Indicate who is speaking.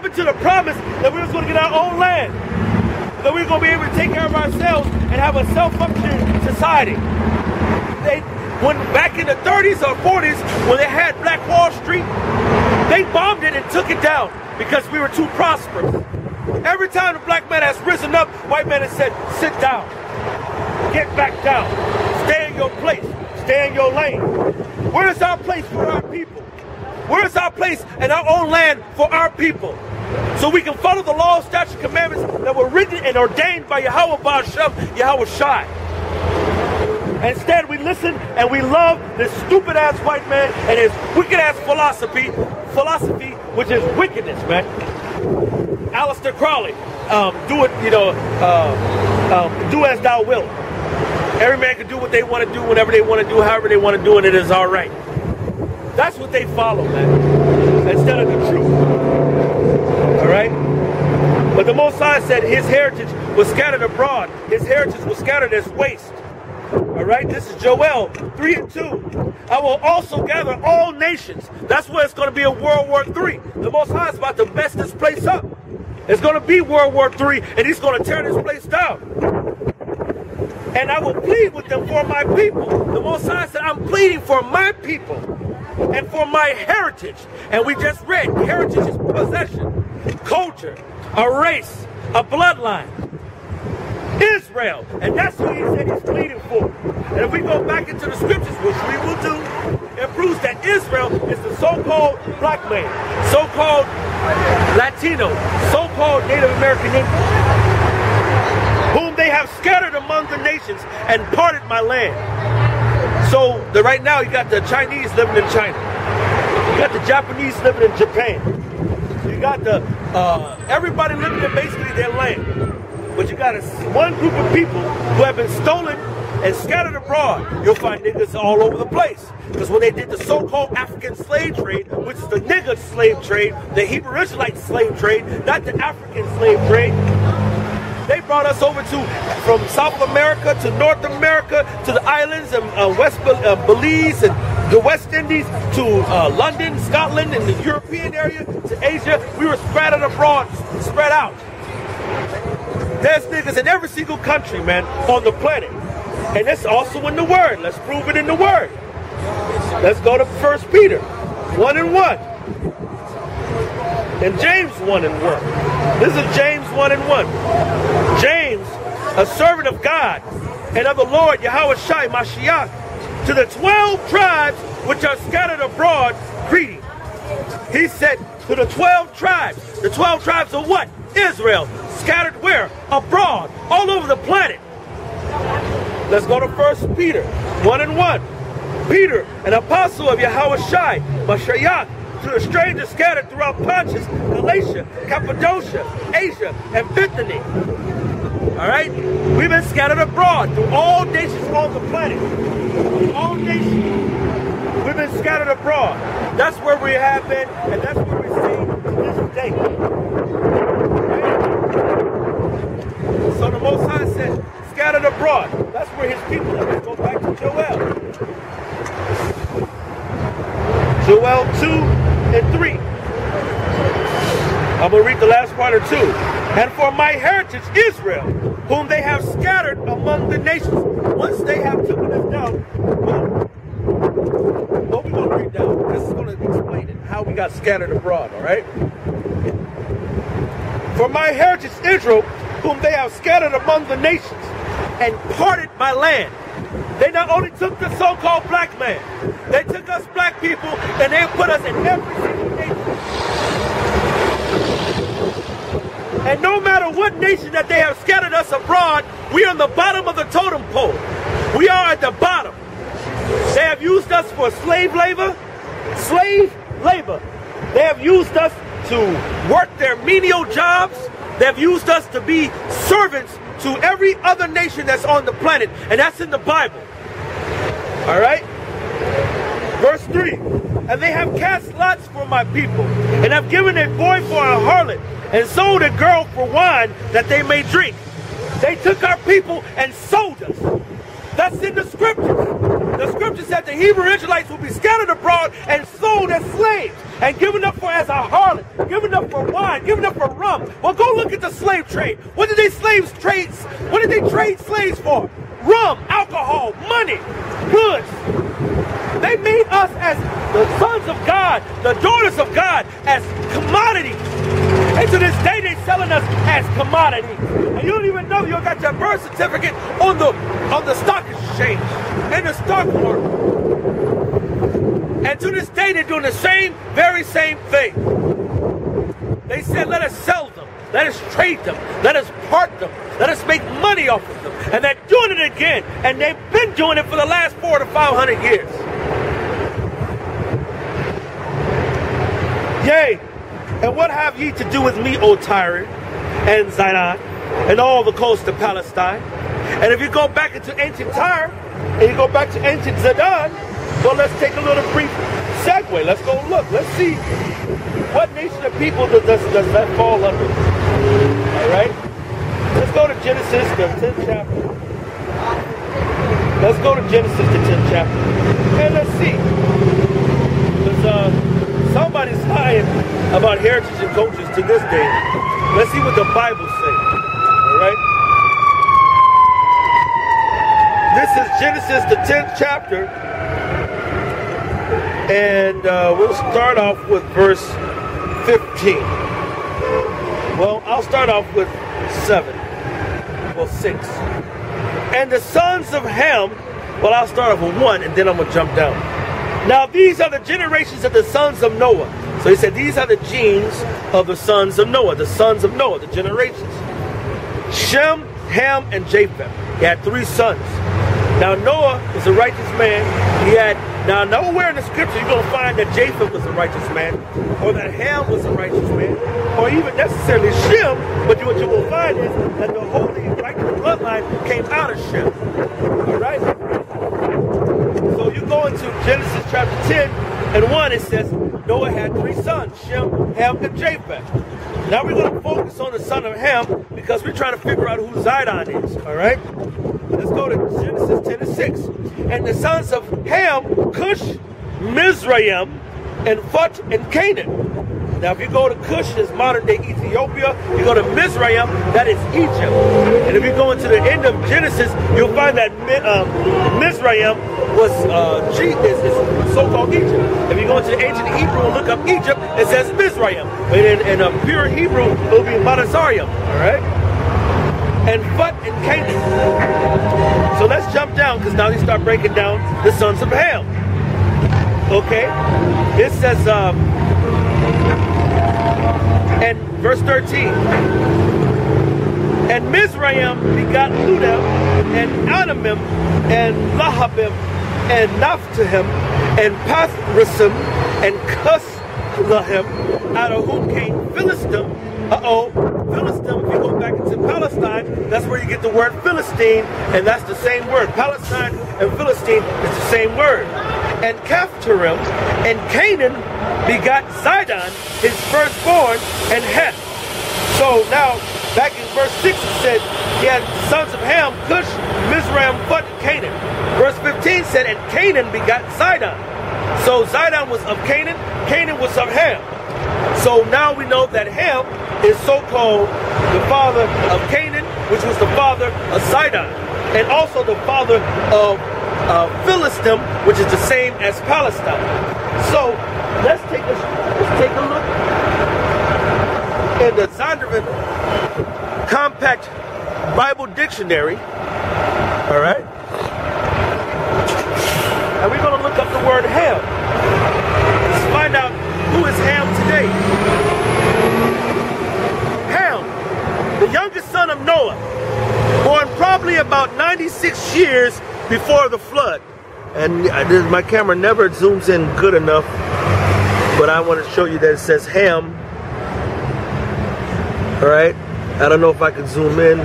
Speaker 1: up into the promise that we was going to get our own land, that we were going to be able to take care of ourselves and have a self-functioning society. When back in the 30s or 40s, when they had Black Wall Street, they bombed it and took it down because we were too prosperous. Every time the black man has risen up, white man has said, sit down, get back down, stay in your place, stay in your lane. Where is our place for our people? Where is our place in our own land for our people? So we can follow the law, statutes, commandments that were written and ordained by Yahweh Ba'ashem, Yahweh Shai. Instead, we listen and we love this stupid-ass white man and his wicked-ass philosophy, which is wickedness, man. Aleister Crowley, do it, do as thou wilt. Every man can do what they want to do, whenever they want to do, however they want to do, and it is all right. That's what they follow, man, instead of the truth. All right? But the Most High said his heritage was scattered abroad. His heritage was scattered as waste. All right, this is Joel 3:2. I will also gather all nations. That's where it's going to be a World War III. The Most High is about to mess this place up. It's going to be World War III, and he's going to tear this place down. And I will plead with them for my people. The Most High said, I'm pleading for my people and for my heritage. And we just read, heritage is possession, culture, a race, a bloodline. Israel, and that's who he said he's pleading for. And if we go back into the scriptures, which we will do, it proves that Israel is the so-called black man, so-called Latino, so-called Native American Indian, whom they have scattered among the nations and parted my land. So right now you got the Chinese living in China, you got the Japanese living in Japan, you got the everybody living in basically their land. But you got one group of people who have been stolen and scattered abroad. You'll find niggas all over the place. Because when they did the so-called African slave trade, which is the nigga slave trade, the Hebrew Israelite slave trade, not the African slave trade, they brought us over from South America to North America, to the islands and Belize and the West Indies, to London, Scotland, and the European area, to Asia. We were spread abroad, spread out. There's niggas in every single country, man, on the planet. And that's also in the Word. Let's prove it in the Word. Let's go to 1 Peter 1:1. And James 1:1. This is James 1:1. James, a servant of God and of the Lord Yahweh Shai Mashiach, to the 12 tribes which are scattered abroad, greeting. He said to the 12 tribes. The 12 tribes of what? Israel. Scattered where? Abroad. All over the planet. Let's go to 1 Peter 1:1. Peter, an apostle of Yahweh Shai Mashiach, to the strangers scattered throughout Pontus, Galatia, Cappadocia, Asia, and Bithynia. All right? We've been scattered abroad through all nations on the planet. All nations. We've been scattered abroad. That's where we have been, and that's where we see to this day. So the Most High said, scattered abroad. That's where his people are. Let's go back to Joel. Joel 2:3. I'm going to read the last part of 2. And for my heritage, Israel, whom they have scattered among the nations. Once they have taken us down, what we're going to read down, because it's going to explain it, how we got scattered abroad, all right? For my heritage, Israel, whom they have scattered among the nations and parted my land. They not only took the so-called black man, they took us black people and they put us in every single nation. And no matter what nation that they have scattered us abroad, we are on the bottom of the totem pole. We are at the bottom. They have used us for slave labor. They have used us to work their menial jobs. They have used us to be servants to every other nation that's on the planet. And that's in the Bible. All right? Verse 3. And they have cast lots for my people, and have given a boy for a harlot, and sold a girl for wine that they may drink. They took our people and sold us. That's in the scriptures. The scripture said the Hebrew Israelites will be scattered abroad and sold as slaves and given up for as a harlot, given up for wine, given up for rum. Well, go look at the slave trade. What did they trade slaves for? Rum, alcohol, money, goods. They made us as the sons of God, the daughters of God, as commodities. And to this day, they're selling us as commodities. And you don't even know you got your birth certificate on the stock exchange, in the stock market. And to this day, they're doing the very same thing. They said, let us sell them. Let us trade them. Let us part them. Let us make money off of them. And they're doing it again. And they've been doing it for the last 400 to 500 years. Yea, and what have ye to do with me, O Tyre and Zidon, and all the coast of Palestine? And if you go back into ancient Tyre, and you go back to ancient Zidon, well, let's take a little brief segue. Let's go look. Let's see what nation of people does that fall under. All right? Let's go to Genesis, the 10th chapter. Let's go to Genesis, the 10th chapter. And let's see. Because somebody's lying about heritage and cultures to this day. Let's see what the Bible says. All right? This is Genesis, the 10th chapter. And we'll start off with verse 15. Well, I'll start off with 7. Well, 6. And the sons of Ham, well, I'll start off with 1, and then I'm going to jump down. Now, these are the generations of the sons of Noah. So he said, these are the genes of the sons of Noah, the generations. Shem, Ham, and Japheth. He had 3 sons. Now, Noah was a righteous man. Now, nowhere in the scripture you're going to find that Japheth was a righteous man, or that Ham was a righteous man, or even necessarily Shem, but what you will find is that the holy, righteous bloodline came out of Shem. All right? So you go into Genesis chapter 10 and 1, it says Noah had 3 sons, Shem, Ham, and Japheth. Now we're going to focus on the son of Ham because we're trying to figure out who Zidon is. All right? Let's go to Genesis 10 and 6. And the sons of Ham, Cush, Mizraim, and Phut, and Canaan. Now, if you go to Cush, it's modern-day Ethiopia. You go to Mizraim, that is Egypt. And if you go into the end of Genesis, you'll find that Mizraim was so-called Egypt. If you go into the ancient Hebrew and look up Egypt, it says Mizraim. But in pure Hebrew, it will be Madasarium. All right? And Phut and Canaan. So let's jump down because now you start breaking down the sons of Ham. Okay? It says, and verse 13. And Mizraim begot Ludam and Anamim and Lahabim and Naphtahim and Pathrasim and Cuslahim, out of whom came Philistim. Philistim, if you go back into Palestine, that's where you get the word Philistine, and that's the same word. Palestine and Philistine is the same word. And Caphtorim and Canaan begot Zidon, his firstborn, and Heth. So now, back in verse 6, it said he had sons of Ham, Cush, Mizraim, Phut, and Canaan. Verse 15 said, and Canaan begot Zidon. So Zidon was of Canaan, Canaan was of Ham. So now we know that Ham is so-called the father of Canaan, which was the father of Zidon, and also the father of Philistim, which is the same as Palestine. So let's take a look in the Zondervan Compact Bible Dictionary. All right, and we're going to look up the word Ham. Let's find out who is Ham today. Ham, the youngest son of Noah, born probably about 96 years before the flood. And my camera never zooms in good enough, but I want to show you that it says Ham. All right, I don't know if I can zoom in.